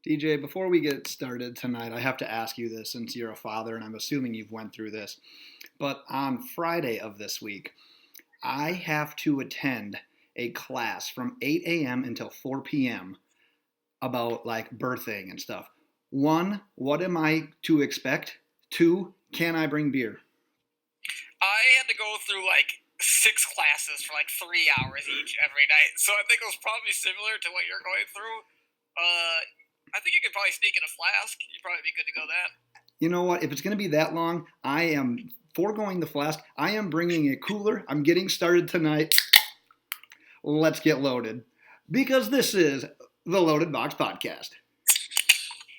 DJ, before we get started tonight, I have to ask you this since you're a father, and I'm assuming you've went through this. But on Friday of this week, I have to attend a class from 8 a.m. until 4 p.m. about like birthing and stuff. One, what am I to expect? Two, can I bring beer? I had to go through like 6 classes for like 3 hours each every night, so I think it was probably similar to what you're going through. I think you could probably sneak in a flask. You'd probably be good to go then. You know what? If it's going to be that long, I am foregoing the flask. I am bringing a cooler. I'm getting started tonight. Let's get loaded. Because this is the Loaded Box Podcast.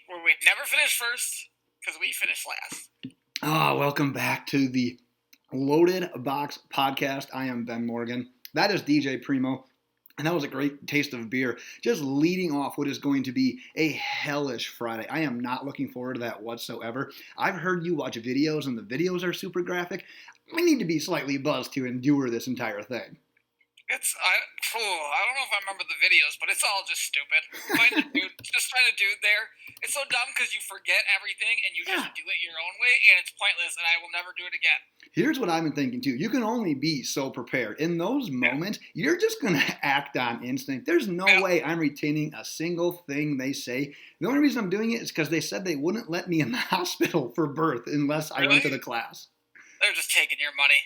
Where we never finish first, because we finish last. Welcome back to the Loaded Box Podcast. I am Ben Morgan. That is DJ Primo. And that was a great taste of beer. Just leading off what is going to be a hellish Friday. I am not looking forward to that whatsoever. I've heard you watch videos, and the videos are super graphic. I need to be slightly buzzed to endure this entire thing. I don't know if I remember the videos, but it's all just stupid. Find a dude there. It's so dumb because you forget everything and you just do it your own way, and it's pointless, and I will never do it again. Here's what I've been thinking too. You can only be so prepared. In those moments, you're just going to act on instinct. There's no way I'm retaining a single thing they say. The only reason I'm doing it is because they said they wouldn't let me in the hospital for birth unless I went to the class. They're just taking your money.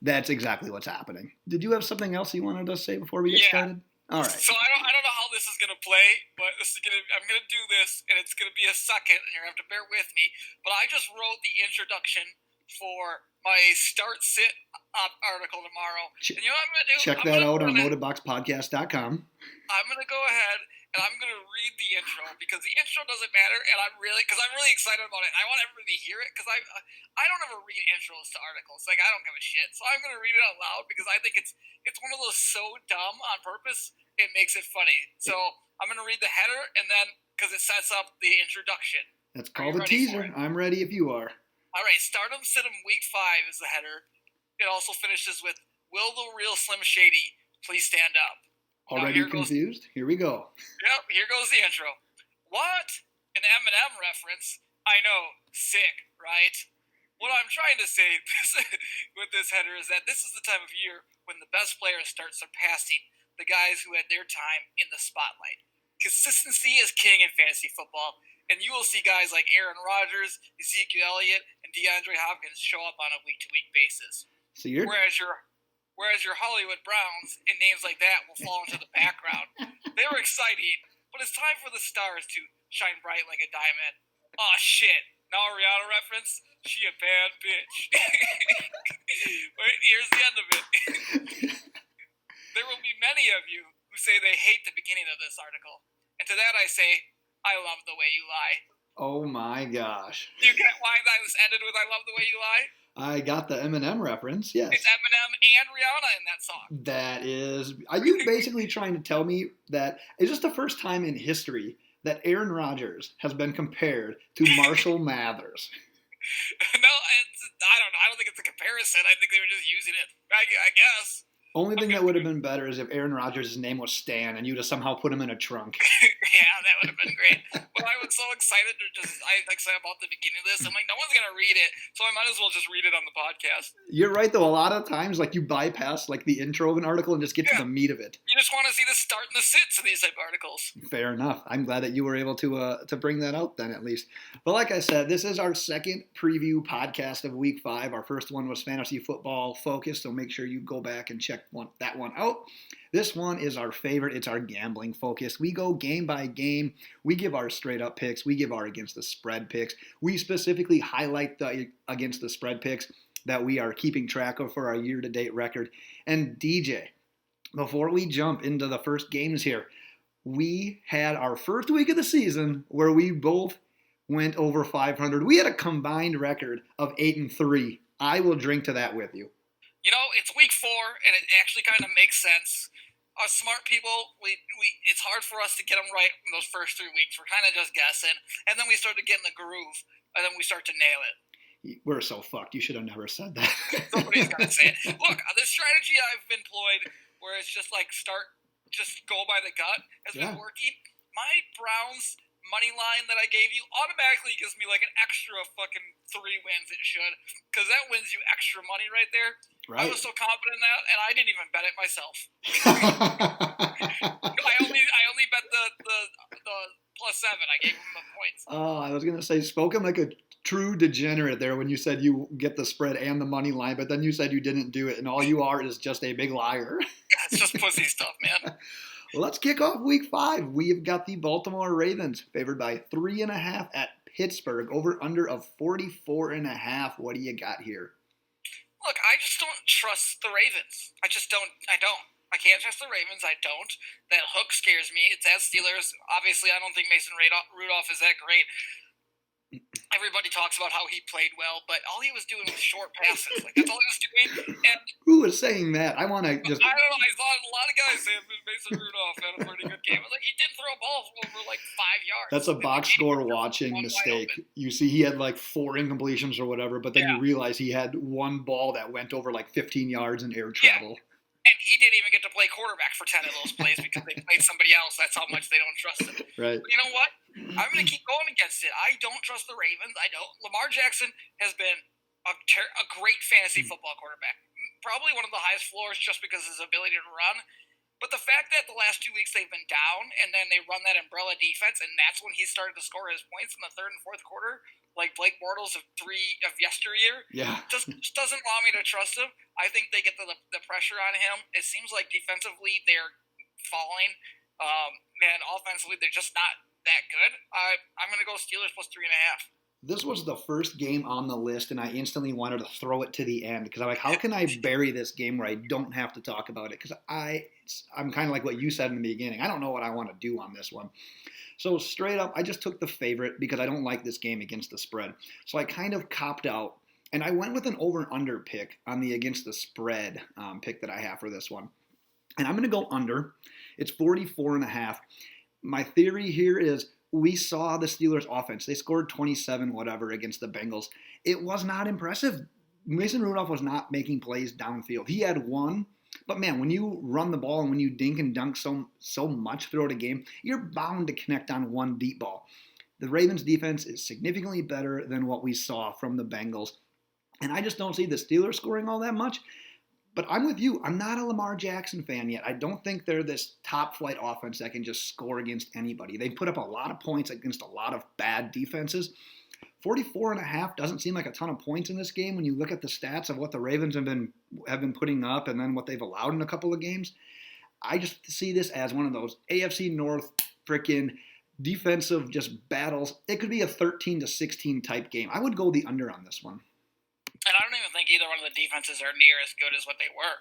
That's exactly what's happening. Did you have something else you wanted to say before we get started? All right. So I don't know how this is gonna play, but I'm gonna do this, and it's gonna be a second, and you're gonna have to bear with me. But I just wrote the introduction for my start sit up article tomorrow. And you know what I'm gonna do? Check that out on loadedboxpodcast.com. I'm gonna go ahead and I'm gonna read the intro because the intro doesn't matter, and I'm really excited about it. And I want everybody to hear it because I don't ever read intros to articles. Like, I don't give a shit. So I'm gonna read it out loud because I think it's one of those so dumb on purpose it makes it funny. So I'm gonna read the header and then because it sets up the introduction. That's called a teaser. I'm ready if you are. All right, Stardom Sit-em Week 5 is the header. It also finishes with, "Will the real Slim Shady please stand up?" Already confused? Here we go. Yep, here goes the intro. What? An Eminem reference? I know, sick, right? What I'm trying to say with this header is that this is the time of year when the best players start surpassing the guys who had their time in the spotlight. Consistency is king in fantasy football, and you will see guys like Aaron Rodgers, Ezekiel Elliott, and DeAndre Hopkins show up on a week-to-week basis. So Whereas your Hollywood Browns and names like that will fall into the background. They were exciting, but it's time for the stars to shine bright like a diamond. Aw, shit. Now a Rihanna reference? She a bad bitch. Wait, here's the end of it. There will be many of you who say they hate the beginning of this article. And to that I say, I love the way you lie. Oh my gosh. You get why that was ended with I love the way you lie? I got the Eminem reference, yes. It's Eminem and Rihanna in that song. That is... Are you basically trying to tell me that... Is this the first time in history that Aaron Rodgers has been compared to Marshall Mathers? No, I don't know. I don't think it's a comparison. I think they were just using it. I guess. Only thing that would have been better is if Aaron Rodgers' name was Stan and you'd have somehow put him in a trunk. Yeah, that would have been great. But I was so excited about the beginning of this. I'm like, no one's going to read it, so I might as well just read it on the podcast. You're right, though. A lot of times, like, you bypass, like, the intro of an article and just get to the meat of it. You just want to see the start and the sits of these type of articles. Fair enough. I'm glad that you were able to bring that out then, at least. But like I said, this is our second preview podcast of Week 5. Our first one was fantasy football focused, so make sure you go back and check that one out. This one is our favorite. It's our gambling focus. We go game by game. We give our straight up picks. We give our against the spread picks. We specifically highlight the against the spread picks that we are keeping track of for our year-to-date record. And DJ, before we jump into the first games here, we had our first week of the season where we both went over 500. We had a combined record of 8-3. I will drink to that with you. You know, it's week 4, and it actually kind of makes sense. Us smart people, it's hard for us to get them right in those first 3 weeks. We're kind of just guessing, and then we start to get in the groove, and then we start to nail it. We're so fucked. You should have never said that. Somebody's got to say it. Look, the strategy I've employed, where it's just like just go by the gut, has been working. My Browns money line that I gave you automatically gives me like an extra fucking 3 wins. It should, because that wins you extra money right there. Right. I was so confident in that, and I didn't even bet it myself. I only bet the +7. I gave him the points. Oh, I was gonna say, spoken like a true degenerate there when you said you get the spread and the money line, but then you said you didn't do it, and all you are is just a big liar. It's just pussy stuff, man. Well, let's kick off week 5. We've got the Baltimore Ravens favored by 3.5 at Pittsburgh, over under of 44.5. What do you got here? Look, I just don't trust the Ravens. I don't. I can't trust the Ravens. I don't. That hook scares me. It's at Steelers. Obviously, I don't think Mason Rudolph is that great. Everybody talks about how he played well, but all he was doing was short passes. Like, that's all he was doing. And who was saying that? I want to just... I don't know. I saw a lot of guys saying Mason Rudolph had a pretty good game. I was like, he did throw a ball over like 5 yards. That's a box score watching mistake. You see he had like 4 incompletions or whatever, but then you realize he had one ball that went over like 15 yards in air travel. Yeah. And he didn't even get to play quarterback for 10 of those plays because they played somebody else. That's how much they don't trust him. Right. But you know what? I'm going to keep going against it. I don't trust the Ravens. I don't. Lamar Jackson has been a great fantasy football quarterback. Probably one of the highest floors just because of his ability to run. But the fact that the last 2 weeks they've been down and then they run that umbrella defense and that's when he started to score his points in the third and fourth quarter, like Blake Bortles of yesteryear, just doesn't allow me to trust him. I think they get the pressure on him. It seems like defensively they're falling. And offensively they're just not that good. I'm going to go Steelers +3.5. This was the first game on the list, and I instantly wanted to throw it to the end because I'm like, how can I bury this game where I don't have to talk about it? Because I'm kind of like what you said in the beginning. I don't know what I want to do on this one. So straight up, I just took the favorite because I don't like this game against the spread. So I kind of copped out, and I went with an over-under pick on the against the spread pick that I have for this one. And I'm going to go under. It's 44.5. My theory here is we saw the Steelers offense. They scored 27 whatever against the Bengals. It was not impressive. Mason Rudolph was not making plays downfield. He had one, but man, when you run the ball and when you dink and dunk so much throughout a game, you're bound to connect on one deep ball. The Ravens defense is significantly better than what we saw from the Bengals. And I just don't see the Steelers scoring all that much. But I'm with you. I'm not a Lamar Jackson fan yet. I don't think they're this top-flight offense that can just score against anybody. They put up a lot of points against a lot of bad defenses. 44.5 doesn't seem like a ton of points in this game when you look at the stats of what the Ravens have been putting up and then what they've allowed in a couple of games. I just see this as one of those AFC North freaking defensive just battles. It could be a 13-16 type game. I would go the under on this one. And I don't even think either one of the defenses are near as good as what they were.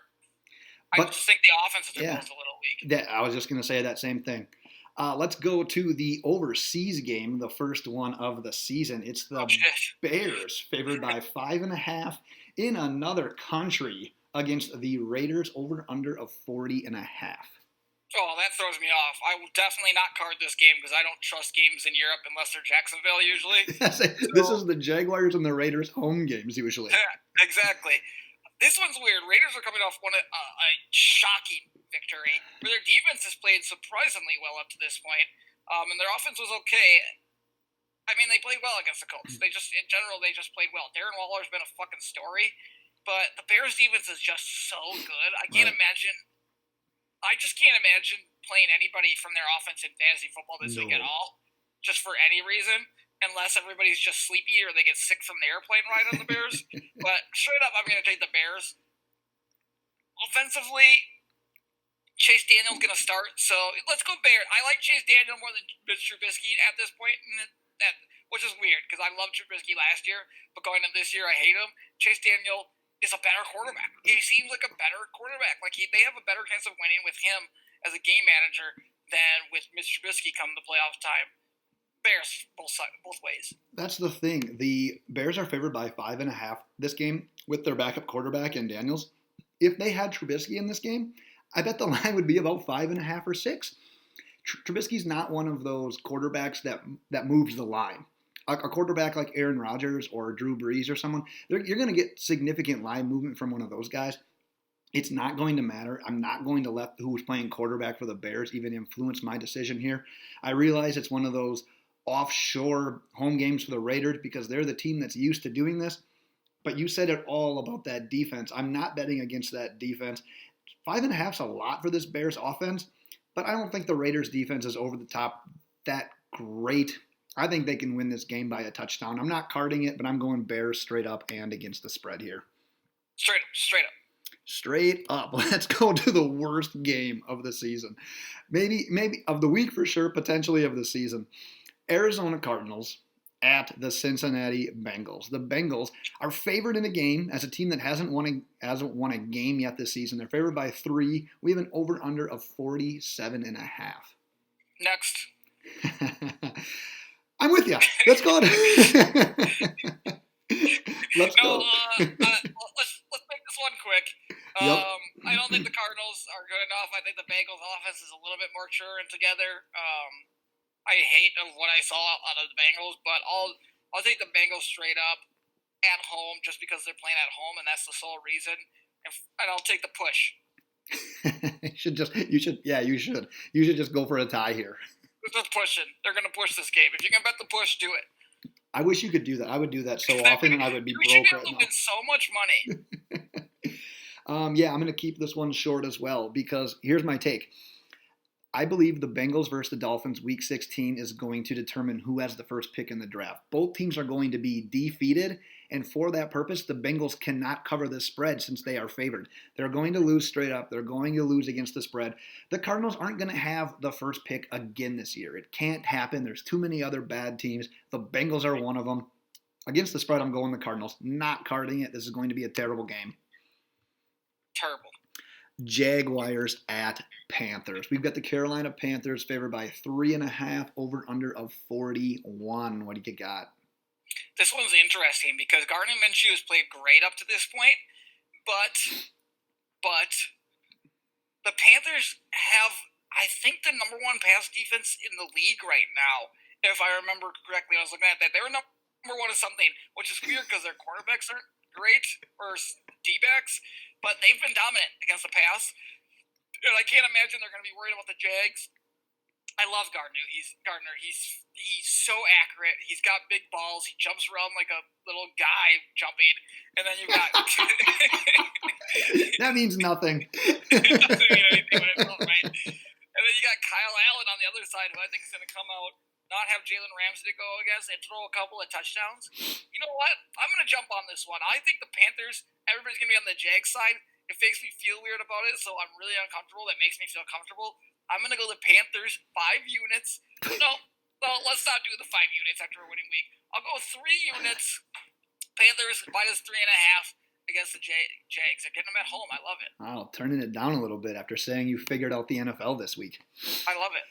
I just think the offenses are both a little weak. I was just going to say that same thing. Let's go to the overseas game, the first one of the season. It's the Bears, favored by 5.5 in another country against the Raiders, over under of 40.5. Oh, that throws me off. I will definitely not card this game because I don't trust games in Europe unless they're Jacksonville usually. This is the Jaguars and the Raiders home games usually. Yeah, exactly. This one's weird. Raiders are coming off a shocking victory where their defense has played surprisingly well up to this point, and their offense was okay. I mean, they played well against the Colts. In general, they just played well. Darren Waller's been a fucking story, but the Bears' defense is just so good. I just can't imagine playing anybody from their offense in fantasy football this week at all, just for any reason, unless everybody's just sleepy or they get sick from the airplane ride on the Bears. But straight up, I'm going to take the Bears. Offensively, Chase Daniel's going to start, so let's go Bears. I like Chase Daniel more than Mitch Trubisky at this point, which is weird because I loved Trubisky last year, but going into this year, I hate him. Chase Daniel is a better quarterback. He seems like a better quarterback. Like they have a better chance of winning with him as a game manager than with Mitch Trubisky come the playoff time. Bears, both ways. That's the thing. The Bears are favored by 5.5 this game with their backup quarterback and Daniels. If they had Trubisky in this game, I bet the line would be about 5.5 or 6. Trubisky's not one of those quarterbacks that moves the line. A quarterback like Aaron Rodgers or Drew Brees or someone, you're going to get significant line movement from one of those guys. It's not going to matter. I'm not going to let who's playing quarterback for the Bears even influence my decision here. I realize it's one of those offshore home games for the Raiders because they're the team that's used to doing this. But you said it all about that defense. I'm not betting against that defense. 5.5 is a lot for this Bears offense, but I don't think the Raiders defense is over the top that great. I think they can win this game by a touchdown. I'm not carding it, but I'm going Bears straight up and against the spread here. Straight up. Straight up. Let's go to the worst game of the season. Maybe of the week for sure, potentially of the season. Arizona Cardinals at the Cincinnati Bengals. The Bengals are favored in a game as a team that hasn't won a game yet this season. They're favored by 3. We have an over-under of 47.5. Next. I'm with you. Let's go. Let's go. Let's make this one quick. Yep. I don't think the Cardinals are good enough. I think the Bengals offense is a little bit more mature and together. I hate of what I saw out of the Bengals, but I'll take the Bengals straight up at home just because they're playing at home, and that's the sole reason. And I'll take the push. You should just go for a tie here. They're just pushing. They're going to push this game. If you can bet the push, do it. I wish you could do that. I would do that so often, and I would be broke right now. You should win so much money. I'm going to keep this one short as well because here's my take. I believe the Bengals versus the Dolphins Week 16 is going to determine who has the first pick in the draft. Both teams are going to be defeated, and for that purpose, the Bengals cannot cover the spread since they are favored. They're going to lose straight up. They're going to lose against the spread. The Cardinals aren't going to have the first pick again this year. It can't happen. There's too many other bad teams. The Bengals are one of them. Against the spread, I'm going the Cardinals. Not carding it. This is going to be a terrible game. Terrible. Jaguars at Panthers. We've got the Carolina Panthers favored by 3.5, over under of 41. What do you got? This one's interesting because Gardner Minshew has played great up to this point, but the Panthers have, I think, the number 1 pass defense in the league right now. If I remember correctly, I was looking at that. They were number 1 of something, which is weird because their quarterbacks aren't great, or D-backs, but they've been dominant against the pass. And I can't imagine they're going to be worried about the Jags. I love Gardner. He's so accurate. He's got big balls. He jumps around like a little guy jumping. And then you've got that means nothing. It doesn't mean anything when it's all right. And then you got Kyle Allen on the other side, who I think is going to come out, not have Jalen Ramsey to go against, and throw a couple of touchdowns. You know what? I'm going to jump on this one. I think the Panthers, everybody's going to be on the Jags side. It makes me feel weird about it, so I'm really uncomfortable. That makes me feel comfortable. I'm going to go the Panthers, 5 units. No, well, let's not do the 5 units after a winning week. I'll go 3 units. Panthers minus 3.5 against the Jags. They're getting them at home. I love it. Wow, turning it down a little bit after saying you figured out the NFL this week. I love it.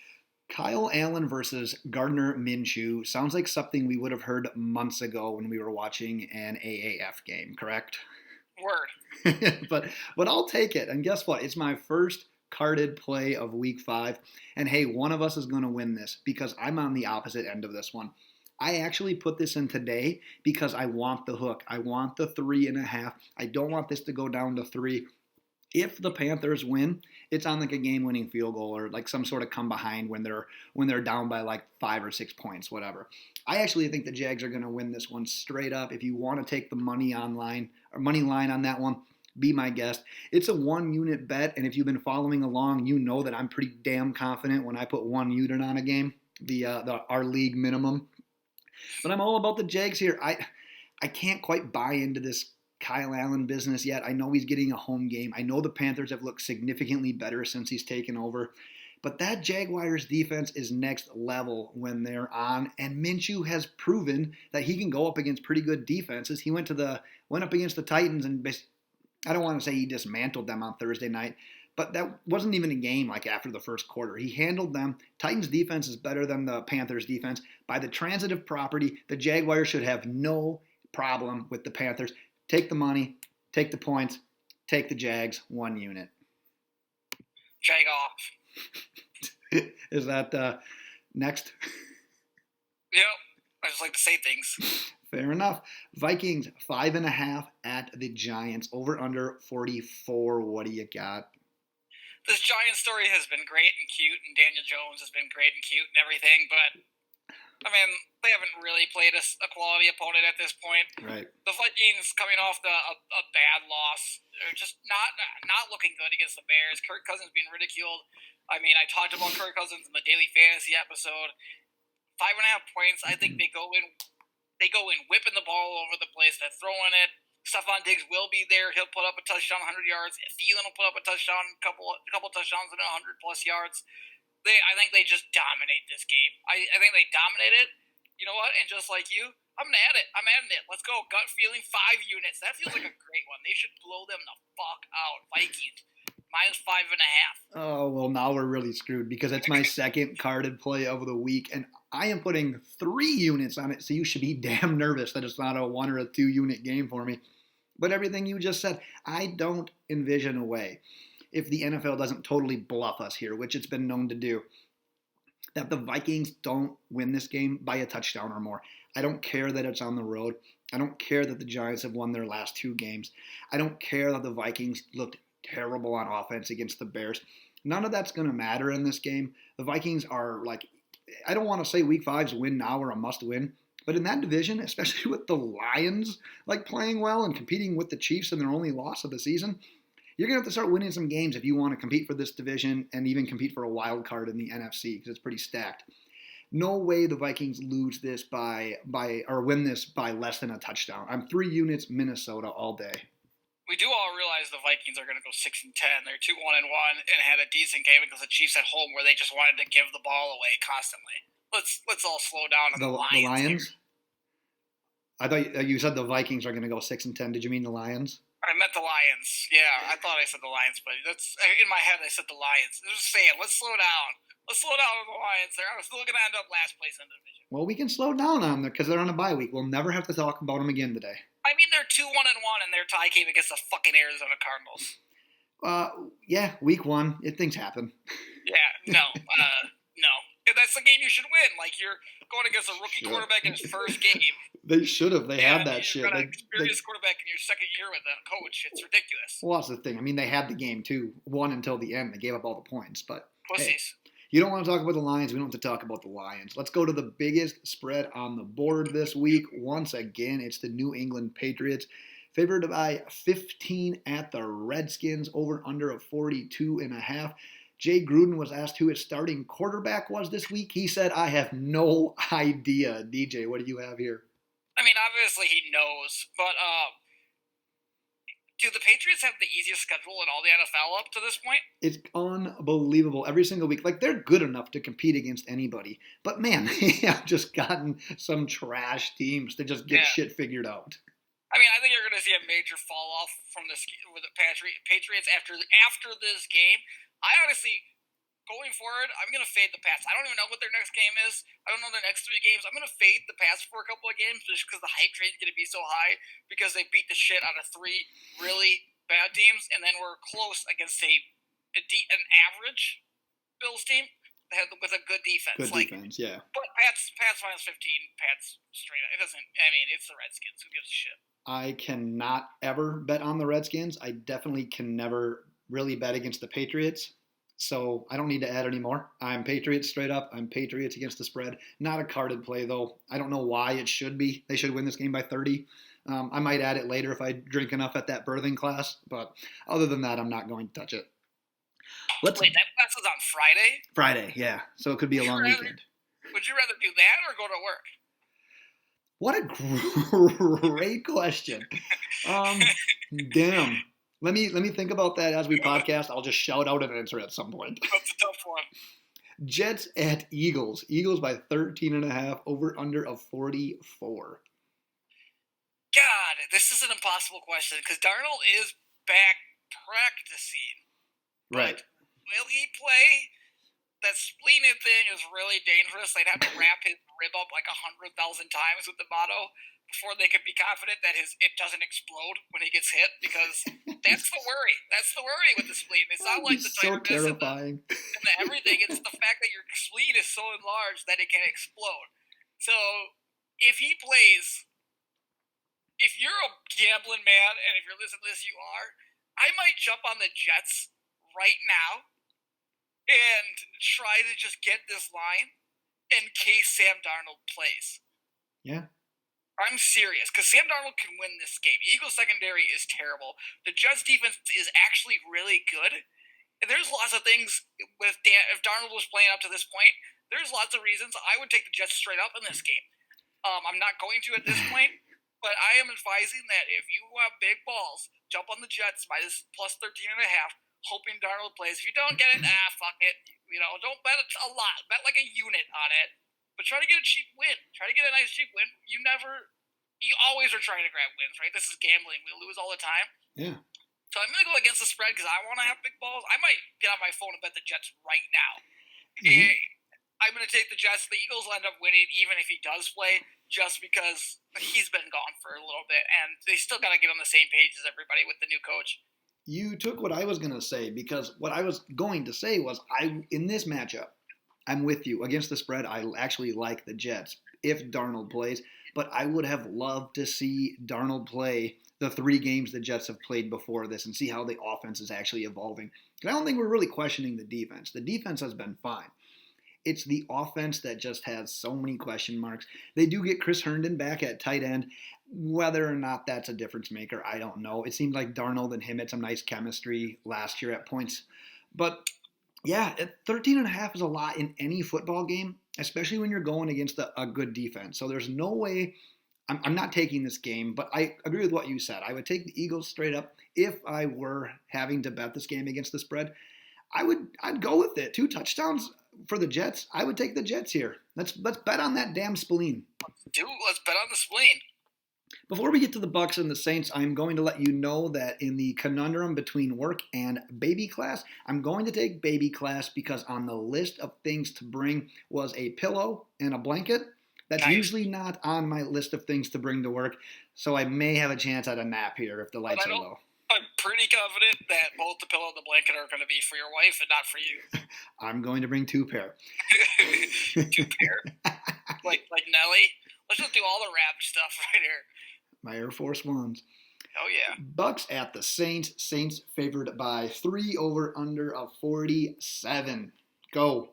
Kyle Allen versus Gardner Minshew sounds like something we would have heard months ago when we were watching an AAF game, correct? Word. but I'll take it. And guess what? It's my first carded play of week 5. And hey, one of us is going to win this because I'm on the opposite end of this one. I actually put this in today because I want the hook. I want the 3.5. I don't want this to go down to 3. If the Panthers win, it's on like a game-winning field goal or like some sort of come behind when they're down by like 5 or 6 points, whatever. I actually think the Jags are going to win this one straight up. If you want to take the money line on that one, be my guest. It's a 1-unit bet, and if you've been following along, you know that I'm pretty damn confident when I put 1 unit on a game, our league minimum. But I'm all about the Jags here. I can't quite buy into this Kyle Allen business yet. I know he's getting a home game. I know the Panthers have looked significantly better since he's taken over. But that Jaguars defense is next level when they're on. And Minshew has proven that he can go up against pretty good defenses. He went up against the Titans and I don't want to say he dismantled them on Thursday night, but that wasn't even a game like after the first quarter. He handled them. Titans defense is better than the Panthers defense. By the transitive property, the Jaguars should have no problem with the Panthers. Take the money, take the points, take the Jags, 1 unit. Jag off. Is that next? Yep. I just like to say things. Fair enough. Vikings 5.5 at the Giants. Over under 44. What do you got? This Giants story has been great and cute, and Daniel Jones has been great and cute and everything, but I mean, they haven't really played a quality opponent at this point. Right. The Vikings coming off a bad loss, they're just not looking good against the Bears. Kirk Cousins being ridiculed. I mean, I talked about Kirk Cousins in the Daily Fantasy episode. 5.5 points. I think they go in whipping the ball all over the place. They're throwing it. Stephon Diggs will be there. He'll put up a touchdown, 100 yards. Thielen will put up a touchdown, a couple touchdowns and 100 plus yards. I think they just dominate this game. I think they dominate it. You know what? And just like you, I'm at it. I'm adding it. Let's go. Gut feeling 5 units. That feels like a great one. They should blow them the fuck out. Vikings -5.5. Oh, well, now we're really screwed because it's my second carded play of the week, and I am putting 3 units on it, so you should be damn nervous that it's not a 1 or a 2 unit game for me. But everything you just said, I don't envision a way, if the NFL doesn't totally bluff us here, which it's been known to do, that the Vikings don't win this game by a touchdown or more. I don't care that it's on the road. I don't care that the Giants have won their last 2 games. I don't care that the Vikings looked terrible on offense against the Bears. None of that's going to matter in this game. The Vikings are I don't want to say week 5's win now or a must win, but in that division, especially with the Lions playing well and competing with the Chiefs in their only loss of the season, you're going to have to start winning some games if you want to compete for this division and even compete for a wild card in the NFC because it's pretty stacked. No way the Vikings lose this or win this by less than a touchdown. I'm 3 units Minnesota all day. We do all realize the Vikings are going to go 6-10. They're 2-1-1 and had a decent game against the Chiefs at home where they just wanted to give the ball away constantly. Let's all slow down on the Lions. The Lions? I thought you said the Vikings are going to go 6-10. Did you mean the Lions? I meant the Lions. Yeah, I thought I said the Lions, but that's in my head. I said the Lions. I'm just saying, let's slow down. Let's slow down with the Lions. They're still going to end up last place in the division. Well, we can slow down on them because they're on a bye week. We'll never have to talk about them again today. I mean, they're 2-1-1 and their tie game against the fucking Arizona Cardinals. Yeah, week 1. Things happen. Yeah, no. And that's the game you should win. You're going against a rookie quarterback in his first game. They should have. They had that shit. You're an experienced quarterback in your second year with a coach. It's ridiculous. Well, that's the thing. I mean, they had the game, too. Won until the end. They gave up all the points. But pussies. Hey, you don't want to talk about the Lions. We don't have to talk about the Lions. Let's go to the biggest spread on the board this week. Once again, it's the New England Patriots. Favored by 15 at the Redskins, over under of 42.5. Jay Gruden was asked who his starting quarterback was this week. He said, I have no idea. DJ, what do you have here? I mean, obviously he knows, but do the Patriots have the easiest schedule in all the NFL up to this point? It's unbelievable. Every single week. They're good enough to compete against anybody. But, man, they have just gotten some trash teams to just get shit figured out. I mean, I think you're going to see a major fall off from this with the Patriots after this game. I honestly, going forward, I'm going to fade the Pats. I don't even know what their next game is. I don't know their next 3 games. I'm going to fade the Pats for a couple of games just because the hype train is going to be so high because they beat the shit out of 3 really bad teams, and then we're close against an average Bills team with a good defense. Good defense, yeah. But Pats -15, Pats straight up. It doesn't. I mean, it's the Redskins. Who gives a shit? I cannot ever bet on the Redskins. I definitely can never really bet against the Patriots. So I don't need to add any more. I'm Patriots straight up. I'm Patriots against the spread. Not a carded play, though. I don't know why it should be. They should win this game by 30. I might add it later if I drink enough at that birthing class. But other than that, I'm not going to touch it. Wait, that class is on Friday? Friday, yeah. So it could be a long weekend. Would you rather do that or go to work? What a great question. Damn. Let me think about that as we podcast. I'll just shout out an answer at some point. That's a tough one. Jets at Eagles. Eagles by 13.5, over under of 44. God, this is an impossible question because Darnold is back practicing. Right. Will he play? That spleened thing is really dangerous. They'd have to wrap his rib up 100,000 times with the motto before they could be confident that it doesn't explode when he gets hit, because that's the worry. That's the worry with the spleen. It's not like the so terrifying. And the everything. It's the fact that your spleen is so enlarged that it can explode. So if he plays, if you're a gambling man, and if you're listening to this, you are, I might jump on the Jets right now and try to just get this line. in case Sam Darnold plays. Yeah. I'm serious, because Sam Darnold can win this game. Eagles secondary is terrible. The Jets defense is actually really good. And there's lots of things with if Darnold was playing up to this point, there's lots of reasons I would take the Jets straight up in this game. I'm not going to at this point, but I am advising that if you have big balls, jump on the Jets by this plus 13.5, hoping Darnold plays. If you don't get it, fuck it. Don't bet a lot. Bet like a unit on it. But try to get a cheap win. Try to get a nice cheap win. You always are trying to grab wins, right? This is gambling. We lose all the time. Yeah. So I'm going to go against the spread because I want to have big balls. I might get on my phone and bet the Jets right now. Mm-hmm. I'm going to take the Jets. The Eagles will end up winning even if he does play, just because he's been gone for a little bit. And they still got to get on the same page as everybody with the new coach. You took what I was going to say, because what I was going to say was in this matchup, I'm with you. Against the spread, I actually like the Jets if Darnold plays, but I would have loved to see Darnold play the 3 games the Jets have played before this and see how the offense is actually evolving. I don't think we're really questioning the defense. The defense has been fine. It's the offense that just has so many question marks. They do get Chris Herndon back at tight end. Whether or not that's a difference maker, I don't know. It seemed like Darnold and him had some nice chemistry last year at points. But yeah, 13.5 is a lot in any football game, especially when you're going against a good defense. So there's no way I'm not taking this game, but I agree with what you said. I would take the Eagles straight up. If I were having to bet this game against the spread, I'd go with it. 2 touchdowns for the Jets. I would take the Jets here. Let's bet on that damn spleen. Let's bet on the spleen. Before we get to the Bucs and the Saints, I'm going to let you know that in the conundrum between work and baby class, I'm going to take baby class because on the list of things to bring was a pillow and a blanket. That's nice. Usually not on my list of things to bring to work, so I may have a chance at a nap here if the lights are low. I'm pretty confident that both the pillow and the blanket are going to be for your wife and not for you. I'm going to bring 2 pair. 2 pair? like Nelly? Let's just do all the rap stuff right here. My Air Force Ones. Oh, yeah. Bucs at the Saints. Saints favored by 3 over under of 47. Go.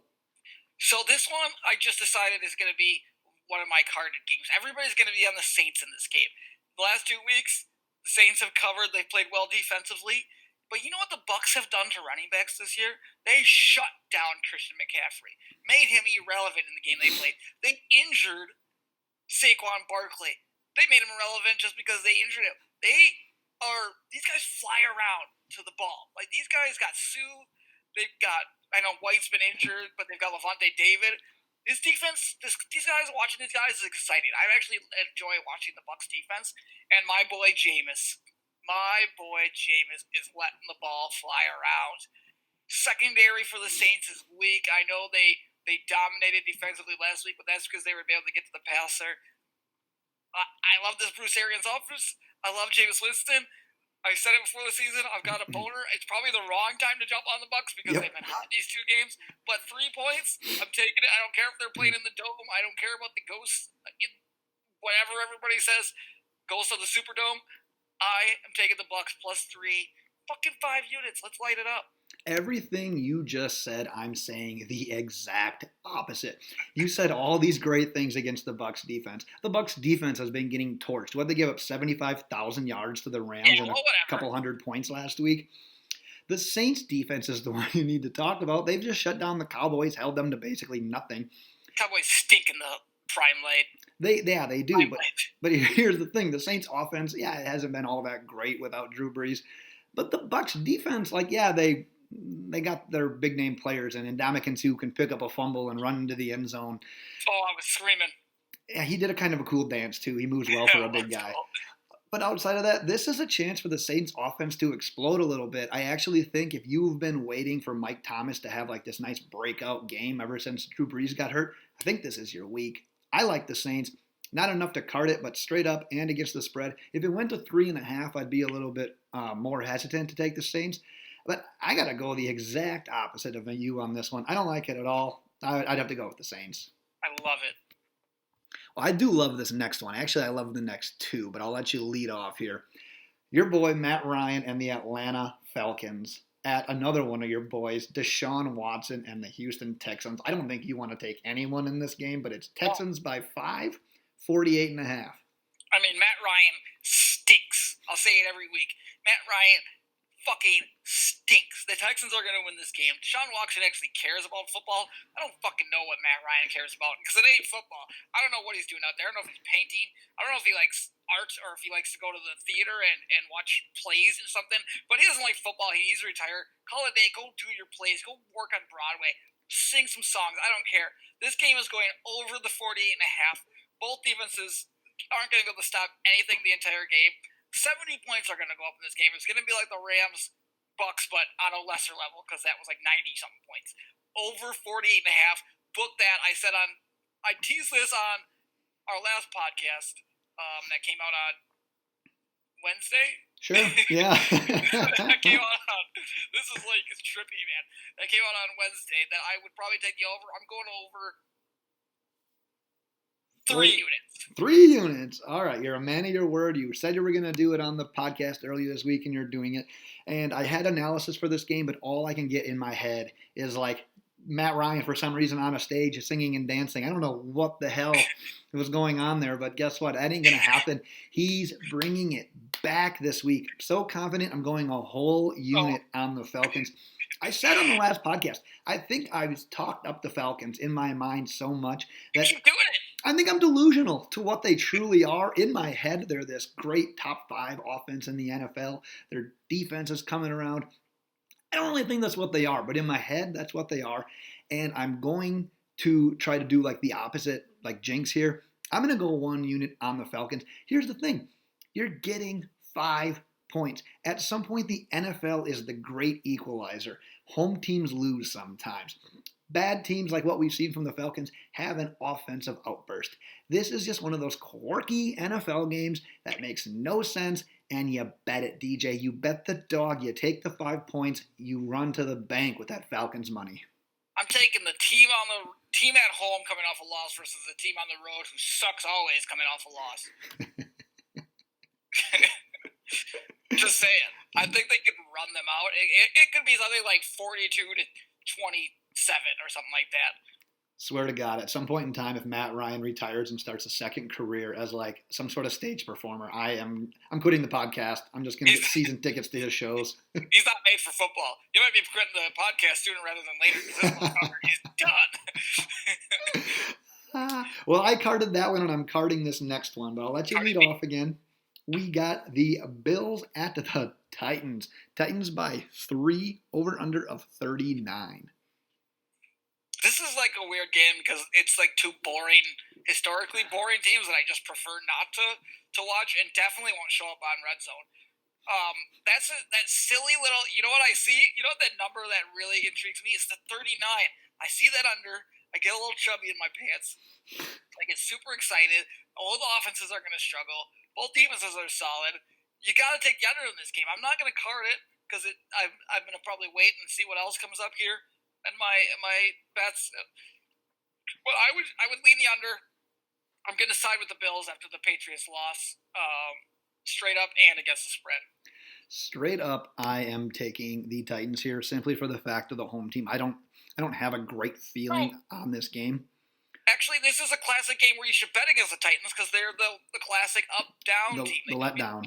So this one, I just decided is going to be one of my carded games. Everybody's going to be on the Saints in this game. The last 2 weeks, the Saints have covered. They've played well defensively. But you know what the Bucs have done to running backs this year? They shut down Christian McCaffrey. Made him irrelevant in the game they played. They injured Saquon Barkley. They made him irrelevant just because they injured him. These guys fly around to the ball. Like, these guys got Sue. They've got, I know White's been injured, but they've got Levante David. This defense, these guys, watching these guys is exciting. I actually enjoy watching the Bucs defense. And my boy Jameis is letting the ball fly around. Secondary for the Saints is weak. I know they dominated defensively last week, but that's because they were able to get to the passer. I love this Bruce Arians offense. I love Jameis Winston. I said it before the season. I've got a boner. It's probably the wrong time to jump on the Bucs because they've been hot these 2 games. But 3 points, I'm taking it. I don't care if they're playing in the Dome. I don't care about the ghosts. Whatever everybody says, ghosts of the Superdome. I am taking the Bucs plus 3. Fucking 5 units. Let's light it up. Everything you just said, I'm saying the exact opposite. You said all these great things against the Bucs defense. The Bucs defense has been getting torched. What, they give up 75,000 yards to the Rams and a couple hundred points last week? The Saints defense is the one you need to talk about. They've just shut down the Cowboys, held them to basically nothing. Cowboys stink in the prime light. They do. But here's the thing. The Saints offense, it hasn't been all that great without Drew Brees. But the Bucs defense, they got their big name players, and Ndamukong Suh can pick up a fumble and run into the end zone. Oh, I was screaming. Yeah, he did a kind of a cool dance too. He moves well for a big guy. But outside of that, this is a chance for the Saints offense to explode a little bit. I actually think if you've been waiting for Mike Thomas to have this nice breakout game ever since Drew Brees got hurt, I think this is your week. I like the Saints. Not enough to card it, but straight up and against the spread. If it went to 3.5, I'd be a little bit more hesitant to take the Saints. But I got to go the exact opposite of you on this one. I don't like it at all. I'd have to go with the Saints. I love it. Well, I do love this next one. Actually, I love the next 2, but I'll let you lead off here. Your boy Matt Ryan and the Atlanta Falcons at another one of your boys, Deshaun Watson and the Houston Texans. I don't think you want to take anyone in this game, but it's Texans by 5, 48.5. I mean, Matt Ryan stinks. I'll say it every week. Matt Ryan fucking stinks. The Texans are going to win this game. Deshaun Watson actually cares about football. I don't fucking know what Matt Ryan cares about because it ain't football. I don't know what he's doing out there. I don't know if he's painting. I don't know if he likes art or if he likes to go to the theater and watch plays or something. But he doesn't like football. He needs to retire. Call it a day. Go do your plays. Go work on Broadway. Sing some songs. I don't care. This game is going over the 48.5. Both defenses aren't going to be able to stop anything the entire game. 70 points are going to go up in this game. It's going to be like the Rams Bucks, but on a lesser level because that was like 90 something points. Over 48.5. Book that. I teased this on our last podcast that came out on Wednesday. Sure. Yeah. That came out on. This is like it's trippy, man. That came out on Wednesday. That I would probably take the over. I'm going over 3 units. 3 units. All right. You're a man of your word. You said you were going to do it on the podcast earlier this week, and you're doing it. And I had analysis for this game, but all I can get in my head is like Matt Ryan, for some reason, on a stage singing and dancing. I don't know what the hell was going on there, but guess what? That ain't going to happen. He's bringing it back this week. I'm so confident I'm going a whole unit on the Falcons. I said on the last podcast, I think I was talked up the Falcons in my mind so much that Keep doing it. I think I'm delusional to what they truly are. In my head, they're this great top 5 offense in the NFL. Their defense is coming around. I don't really think that's what they are, but in my head, that's what they are. And I'm going to try to do like the opposite, like Jinx here. I'm going to go 1 unit on the Falcons. Here's the thing. You're getting 5 points. At some point, the NFL is the great equalizer. Home teams lose sometimes. Bad teams like what we've seen from the Falcons have an offensive outburst. This is just one of those quirky NFL games that makes no sense, and you bet it, DJ. You bet the dog. You take the 5 points. You run to the bank with that Falcons money. I'm taking the team at home coming off a loss versus the team on the road who sucks always coming off a loss. Just saying. I think they could run them out. It could be something like 42-27 or something like that. Swear to God, at some point in time, if Matt Ryan retires and starts a second career as like some sort of stage performer, I'm quitting the podcast. I'm just going to get season tickets to his shows. He's not made for football. You might be quitting the podcast sooner rather than later because this motherfucker is done. Well, I carded that one, and I'm carding this next one, but I'll let you lead off again. We got the Bills at the Titans. Titans by 3, over under of 39. This is like a weird game because it's like 2 historically boring teams that I just prefer not to watch and definitely won't show up on Red Zone. That silly little, you know what I see? You know what that number that really intrigues me? It's the 39. I see that under. I get a little chubby in my pants. I get super excited. All the offenses are going to struggle. Both defenses are solid. You got to take the under in this game. I'm not going to card it because I'm going to probably wait and see what else comes up here. And my bets, well, I would lean the under. I'm going to side with the Bills after the Patriots loss, straight up and against the spread. Straight up, I am taking the Titans here simply for the fact of the home team. I don't have a great feeling on this game. Actually, this is a classic game where you should bet against the Titans because they're the classic up-down team. The letdown.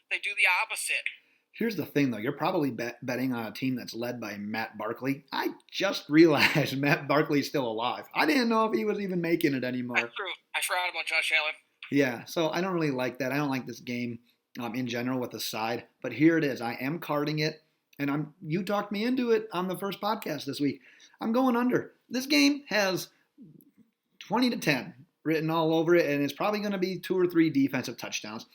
They do the opposite. Here's the thing, though. You're probably betting on a team that's led by Matt Barkley. I just realized Matt Barkley's still alive. I didn't know if he was even making it anymore. That's true. I forgot about Josh Allen. Yeah, so I don't really like that. I don't like this game in general with the side. But here it is. I am carding it, and you talked me into it on the first podcast this week. I'm going under. This game has 20-10 written all over it, and it's probably going to be 2 or 3 defensive touchdowns.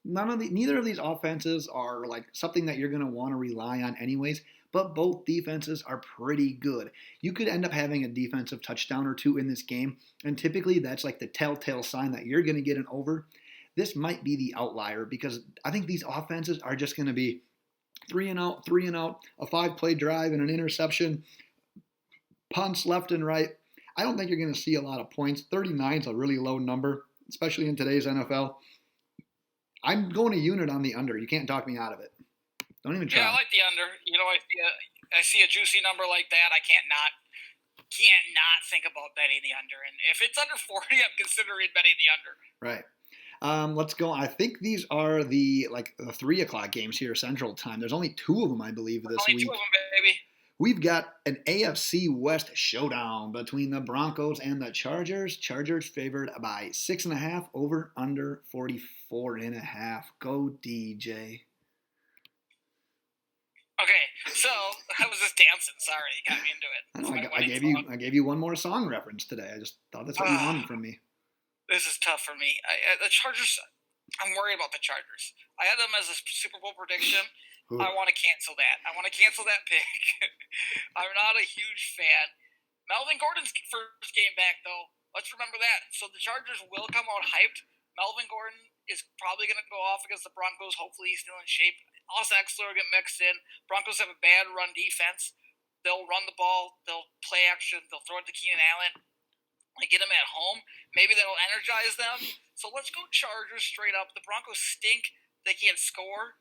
Neither of these offenses are like something that you're going to want to rely on anyways, but both defenses are pretty good. You could end up having a defensive touchdown or 2 in this game, and typically that's like the telltale sign that you're going to get an over. This might be the outlier because I think these offenses are just going to be 3 and out, a 5-play drive and an interception, punts left and right. I don't think you're going to see a lot of points. 39 is a really low number, especially in today's NFL. I'm going a unit on the under. You can't talk me out of it. Don't even Yeah, I try. like the under. I see a juicy number like that. I can't not think about betting the under. And if it's under 40, I'm considering betting the under. Right. Let's go. I think these are the 3 o'clock games here Central Time. There's only 2 of them, I believe, There's this only 2 week. of them, baby. We've got an AFC West showdown between the Broncos and the Chargers. Chargers favored by 6.5, over under 44.5. Go DJ. Okay, so I was just dancing. Sorry, you got me into it. I know. I gave you one more song reference today. I just thought that's what you wanted from me. This is tough for me. The Chargers. I'm worried about the Chargers. I had them as a Super Bowl prediction. Ooh. I want to cancel that. I want to cancel that pick. I'm not a huge fan. Melvin Gordon's first game back, though. Let's remember that. So the Chargers will come out hyped. Melvin Gordon is probably going to go off against the Broncos. Hopefully he's still in shape. Austin Eckler will get mixed in. Broncos have a bad run defense. They'll run the ball. They'll play action. They'll throw it to Keenan Allen. They get them at home. Maybe that'll energize them. So let's go Chargers straight up. The Broncos stink. They can't score.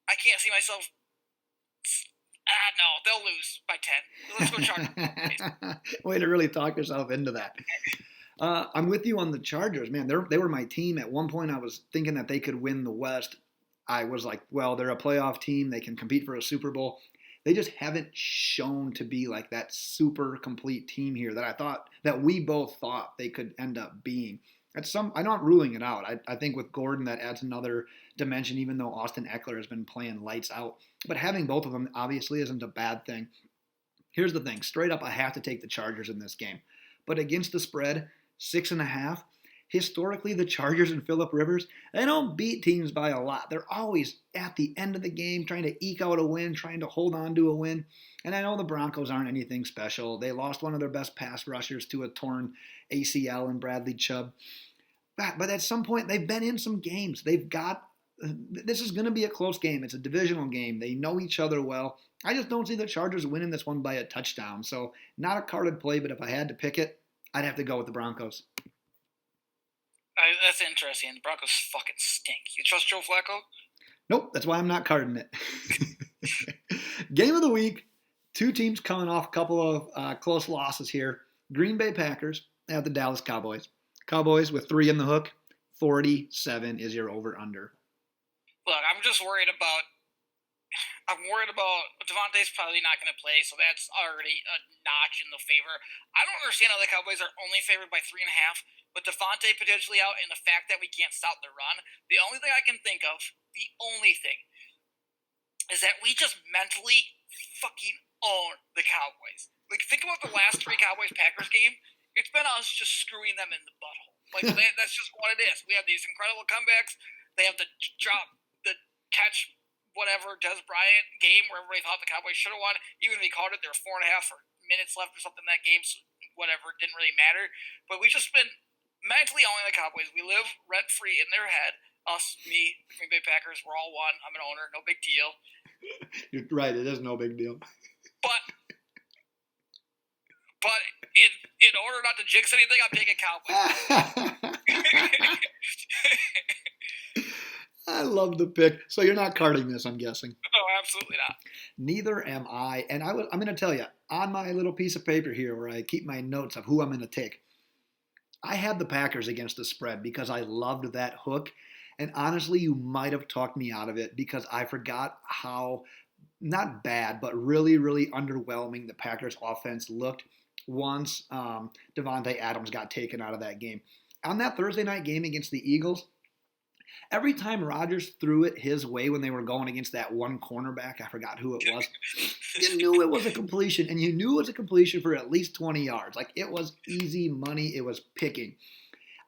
I can't see myself. No, they'll lose by 10. Let's go Chargers. Way to really talk yourself into that. I'm with you on the Chargers, man. They were my team. At one point, I was thinking that they could win the West. I was like, well, they're a playoff team. They can compete for a Super Bowl. They just haven't shown to be like that super complete team here that I thought that we both thought they could end up being. I'm not ruling it out. I think with Gordon that adds another dimension, even though Austin Eckler has been playing lights out. But having both of them obviously isn't a bad thing. Here's the thing. Straight up, I have to take the Chargers in this game. But against the spread, 6.5, historically, the Chargers and Phillip Rivers, they don't beat teams by a lot. They're always at the end of the game trying to eke out a win, trying to hold on to a win. And I know the Broncos aren't anything special. They lost one of their best pass rushers to a torn ACL in Bradley Chubb. But at some point, they've been in some games. This is going to be a close game. It's a divisional game. They know each other well. I just don't see the Chargers winning this one by a touchdown. So not a carded play, but if I had to pick it, I'd have to go with the Broncos. That's interesting. The Broncos fucking stink. You trust Joe Flacco? Nope, that's why I'm not carding it. Game of the week. 2 teams coming off a couple of close losses here. Green Bay Packers at the Dallas Cowboys. Cowboys with 3 in the hook. 47 is your over-under. Look, I'm worried about Devontae's probably not going to play, so that's already a notch in the favor. I don't understand how the Cowboys are only favored by 3.5, but Devontae potentially out, and the fact that we can't stop the run. The only thing I can think of, is that we just mentally fucking own the Cowboys. Like, think about the last 3 Cowboys-Packers game. It's been us just screwing them in the butthole. Like, that's just what it is. We have these incredible comebacks. They have the catch, whatever, Des Bryant game where everybody thought the Cowboys should have won. Even if they called it, there were 4.5 minutes left or something in that game, so whatever, it didn't really matter. But we've just been mentally owning the Cowboys. We live rent-free in their head. Us, me, the Green Bay Packers, we're all one. I'm an owner, no big deal. You're right, it is no big deal. But in order not to jinx anything, I'm taking Cowboys. I love the pick. So you're not carding this, I'm guessing. No, absolutely not. Neither am I. And I'm going to tell you, on my little piece of paper here where I keep my notes of who I'm going to take, I had the Packers against the spread because I loved that hook. And honestly, you might have talked me out of it because I forgot how, not bad, but really, really underwhelming the Packers offense looked once Devontae Adams got taken out of that game. On that Thursday night game against the Eagles, every time Rodgers threw it his way when they were going against that one cornerback, I forgot who it was, you knew it was a completion, and you knew it was a completion for at least 20 yards. Like, it was easy money. It was picking.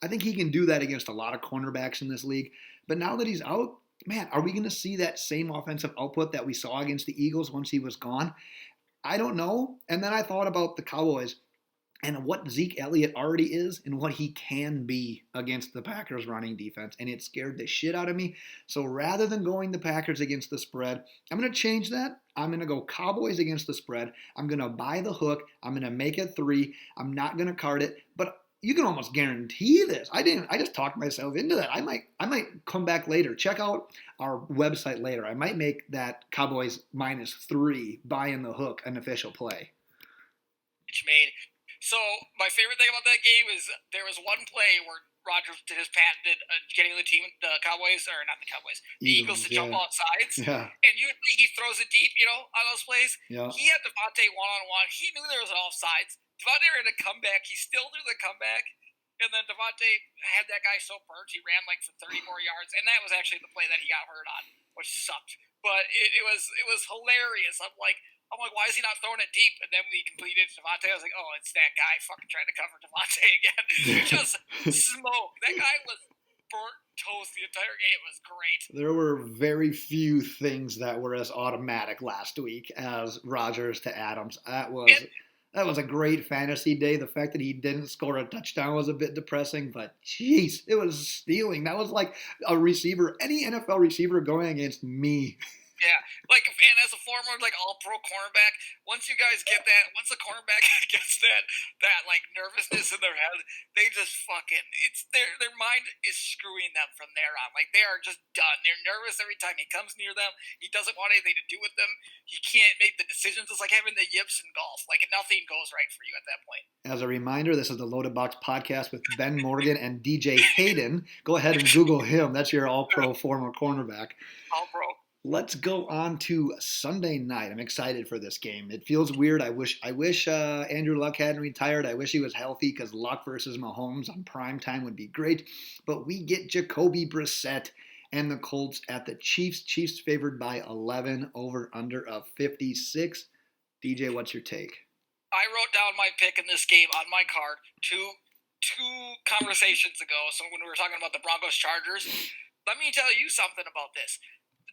I think he can do that against a lot of cornerbacks in this league. But now that he's out, man, are we going to see that same offensive output that we saw against the Eagles once he was gone? I don't know. And then I thought about the Cowboys and what Zeke Elliott already is and what he can be against the Packers running defense. And it scared the shit out of me. So rather than going the Packers against the spread, I'm going to change that. I'm going to go Cowboys against the spread. I'm going to buy the hook. I'm going to make it 3. I'm not going to card it. But you can almost guarantee this. I just talked myself into that. I might come back later. Check out our website later. I might make that Cowboys -3 buying the hook an official play. Which made so my favorite thing about that game is there was one play where Rodgers did his patented getting the Cowboys, or not the Cowboys, the Eagles to jump off sides. Yeah. And he throws it deep, on those plays. Yeah. He had Devontae one-on-one. He knew there was an offsides. Devontae ran a comeback. He still threw the comeback. And then Devontae had that guy so burnt, he ran like for 30 more yards. And that was actually the play that he got hurt on, which sucked. But it was hilarious. I'm like, why is he not throwing it deep? And then when he completed Devontae, I was like, oh, it's that guy fucking trying to cover Devontae again. Just smoke. That guy was burnt toast the entire game. It was great. There were very few things that were as automatic last week as Rodgers to Adams. That was a great fantasy day. The fact that he didn't score a touchdown was a bit depressing, but jeez, it was stealing. That was like a receiver, any NFL receiver going against me. Yeah, and as a former all-pro cornerback, once you guys get that, once the cornerback gets that nervousness in their head, they just it's their mind is screwing them from there on. Like, they are just done. They're nervous every time he comes near them. He doesn't want anything to do with them. He can't make the decisions. It's like having the yips in golf. Like, nothing goes right for you at that point. As a reminder, this is the Loaded Box podcast with Ben Morgan and DJ Hayden. Go ahead and Google him. That's your all-pro former cornerback. All-pro. Let's go on to Sunday night. I'm excited for this game. It feels weird. I wish Andrew Luck hadn't retired. I wish he was healthy because Luck versus Mahomes on prime time would be great. But we get Jacoby Brissett and the Colts at the Chiefs. Chiefs favored by 11, over under of 56. DJ, what's your take? I wrote down my pick in this game on my card two conversations ago. So when we were talking about the Broncos Chargers, let me tell you something about this.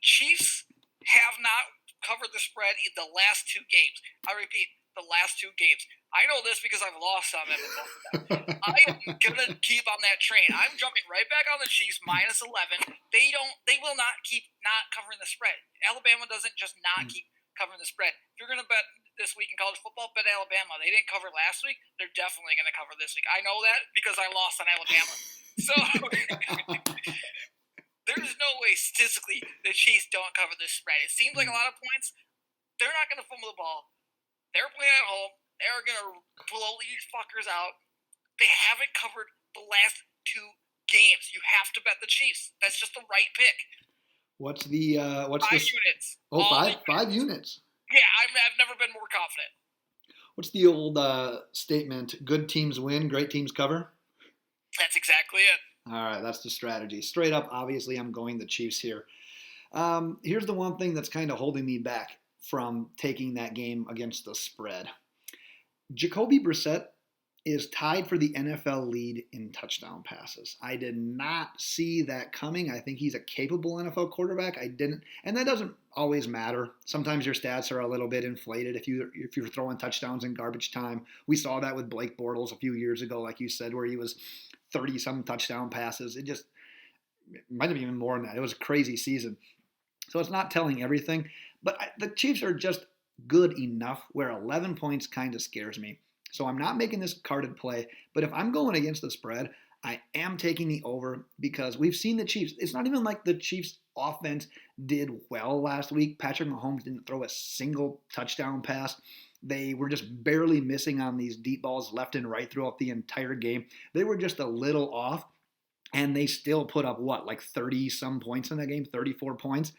Chiefs have not covered the spread in the last two games. I repeat, the last two games. I know this because I've lost on them in both of them. I am gonna keep on that train. I'm jumping right back on the Chiefs -11. They will not keep not covering the spread. Alabama doesn't just not keep covering the spread. If you're gonna bet this week in college football, bet Alabama. They didn't cover last week. They're definitely gonna cover this week. I know that because I lost on Alabama. So there's no way statistically the Chiefs don't cover this spread. It seems like a lot of points. They're not going to fumble the ball. They're playing at home. They're going to blow these fuckers out. They haven't covered the last two games. You have to bet the Chiefs. That's just the right pick. What's five units. Oh, five units. Yeah, I've never been more confident. What's the old statement? Good teams win, great teams cover? That's exactly it. All right, that's the strategy. Straight up, obviously, I'm going the Chiefs here. Here's the one thing that's kind of holding me back from taking that game against the spread. Jacoby Brissett is tied for the NFL lead in touchdown passes. I did not see that coming. I think he's a capable NFL quarterback. I didn't, and that doesn't always matter. Sometimes your stats are a little bit inflated if you're throwing touchdowns in garbage time. We saw that with Blake Bortles a few years ago, like you said, where he was 30-some touchdown passes. It might have been even more than that. It was a crazy season. So it's not telling everything. But the Chiefs are just good enough where 11 points kind of scares me. So I'm not making this carded play. But if I'm going against the spread, I am taking the over because we've seen the Chiefs. It's not even like the Chiefs offense did well last week. Patrick Mahomes didn't throw a single touchdown pass. They were just barely missing on these deep balls left and right throughout the entire game. They were just a little off, and they still put up, 30-some points in that game, 34 points,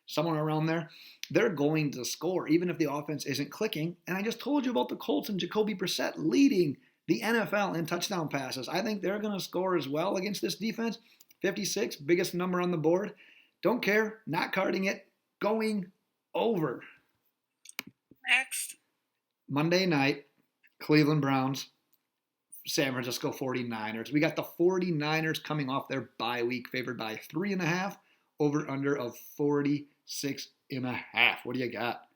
somewhere around there. They're going to score, even if the offense isn't clicking. And I just told you about the Colts and Jacoby Brissett leading the NFL in touchdown passes. I think they're going to score as well against this defense. 56, biggest number on the board. Don't care, not carding it, going over. Next. Monday night, Cleveland Browns, San Francisco 49ers. We got the 49ers coming off their bye week, favored by 3.5, over under of 46.5. What do you got?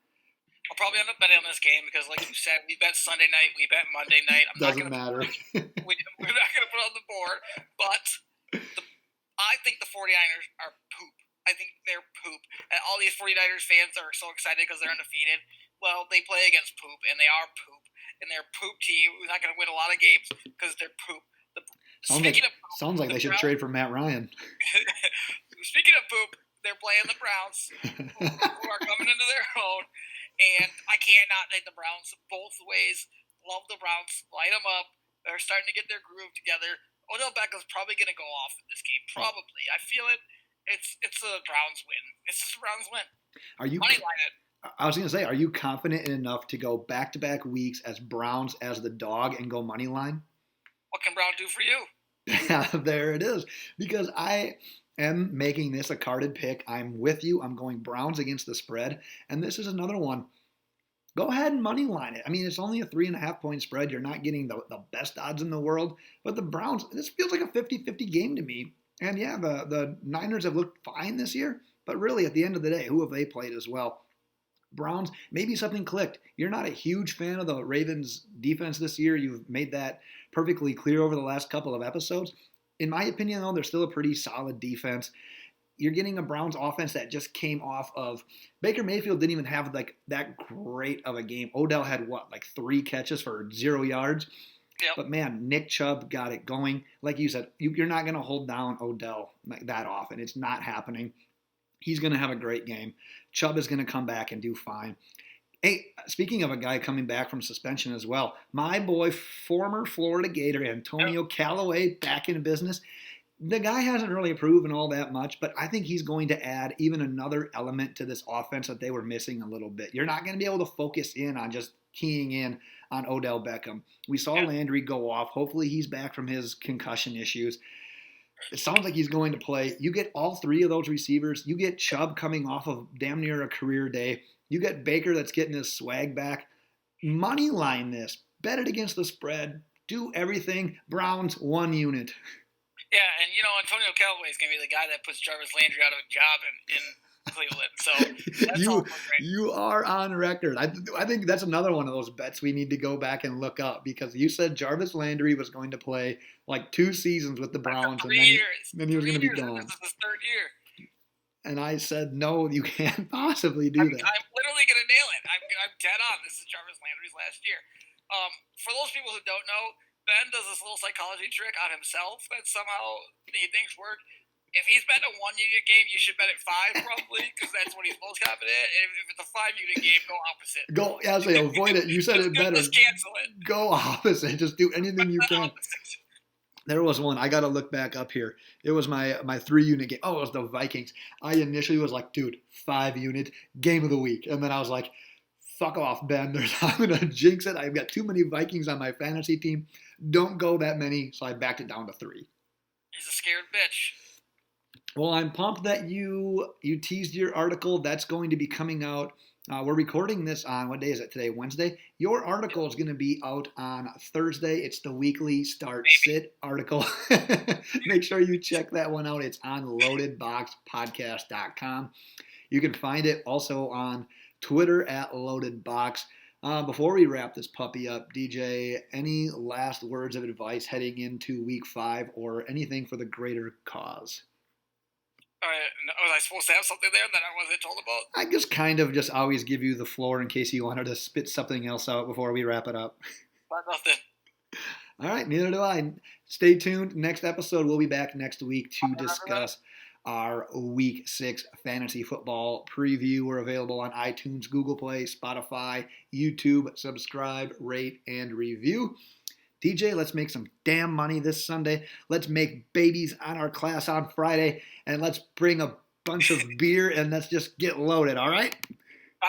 I'll probably end up betting on this game because, like you said, we bet Sunday night, we bet Monday night. Doesn't matter. We're not going to put it on the board, but I think the 49ers are poop. I think they're poop. And all these 49ers fans are so excited because they're undefeated. Well, they play against poop, and they are poop. And they're a poop team who's not going to win a lot of games because they're poop. Sounds like Speaking of poop, sounds like the they should Browns, trade for Matt Ryan. speaking of poop, they're playing the Browns, who are coming into their own, and I can't not take the Browns both ways. Love the Browns, light them up. They're starting to get their groove together. Odell Beckham's probably going to go off in this game. Probably, I feel it. It's a Browns win. It's just a Browns win. Are you? Money line it. I was going to say, are you confident enough to go back-to-back weeks as Browns as the dog and go money line? What can Brown do for you? Yeah, there it is. Because I am making this a carded pick. I'm with you. I'm going Browns against the spread. And this is another one. Go ahead and money line it. I mean, it's only a 3.5-point spread. You're not getting the best odds in the world. But the Browns, this feels like a 50-50 game to me. And yeah, the Niners have looked fine this year. But really, at the end of the day, who have they played as well? Browns, maybe something clicked. You're not a huge fan of the Ravens defense this year. You've made that perfectly clear over the last couple of episodes. In my opinion, though, they're still a pretty solid defense. You're getting a Browns offense that just came off of Baker Mayfield didn't even have like that great of a game. Odell had like 3 catches for 0 yards. Yep. But man, Nick Chubb got it going. Like you said, you're not going to hold down Odell like that often. It's not happening. He's going to have a great game. Chubb is going to come back and do fine. Hey, speaking of a guy coming back from suspension as well, my boy, former Florida Gator Antonio Callaway, back in business. The guy hasn't really proven all that much, but I think he's going to add even another element to this offense that they were missing a little bit. You're not going to be able to focus in on just keying in on Odell Beckham. We saw Landry go off. Hopefully he's back from his concussion issues. It sounds like he's going to play. You get all 3 of those receivers. You get Chubb coming off of damn near a career day. You get Baker that's getting his swag back. Money line this. Bet it against the spread. Do everything. Browns 1 unit. Yeah, and Antonio Callaway is going to be the guy that puts Jarvis Landry out of a job in Cleveland. So that's all great. You are on record. I think that's another one of those bets we need to go back and look up because you said Jarvis Landry was going to play like 2 seasons with the Browns and then he was going to be gone. This is his 3rd year. And I said, no, you can't possibly do that. I'm literally going to nail it. I'm dead on. This is Jarvis Landry's last year. For those people who don't know, Ben does this little psychology trick on himself that somehow he thinks worked. If he's betting a 1-unit game, you should bet it 5 probably because that's what he's most confident. And if it's a 5-unit game, go opposite. Avoid it. You said it better. Just cancel it. Go opposite. Just do anything you can. There was one. I got to look back up here. It was my 3-unit game. Oh, it was the Vikings. I initially was like, dude, 5-unit game of the week. And then I was like, fuck off, Ben. I'm going to jinx it. I've got too many Vikings on my fantasy team. Don't go that many. So I backed it down to 3. He's a scared bitch. Well, I'm pumped that you teased your article. That's going to be coming out. We're recording this on, what day is it today? Wednesday? Your article is going to be out on Thursday. It's the weekly Start Sit article. Make sure you check that one out. It's on loadedboxpodcast.com. You can find it also on Twitter at loadedbox. Before we wrap this puppy up, DJ, any last words of advice heading into week 5 or anything for the greater cause? Was I supposed to have something there that I wasn't told about? I just always give you the floor in case you wanted to spit something else out before we wrap it up. Not nothing. All right, neither do I. Stay tuned. Next episode, we'll be back next week to discuss our Week 6 fantasy football preview. We're available on iTunes, Google Play, Spotify, YouTube. Subscribe, rate, and review. DJ, let's make some damn money this Sunday. Let's make babies on our class on Friday. And let's bring a bunch of beer and let's just get loaded, all right? Bye.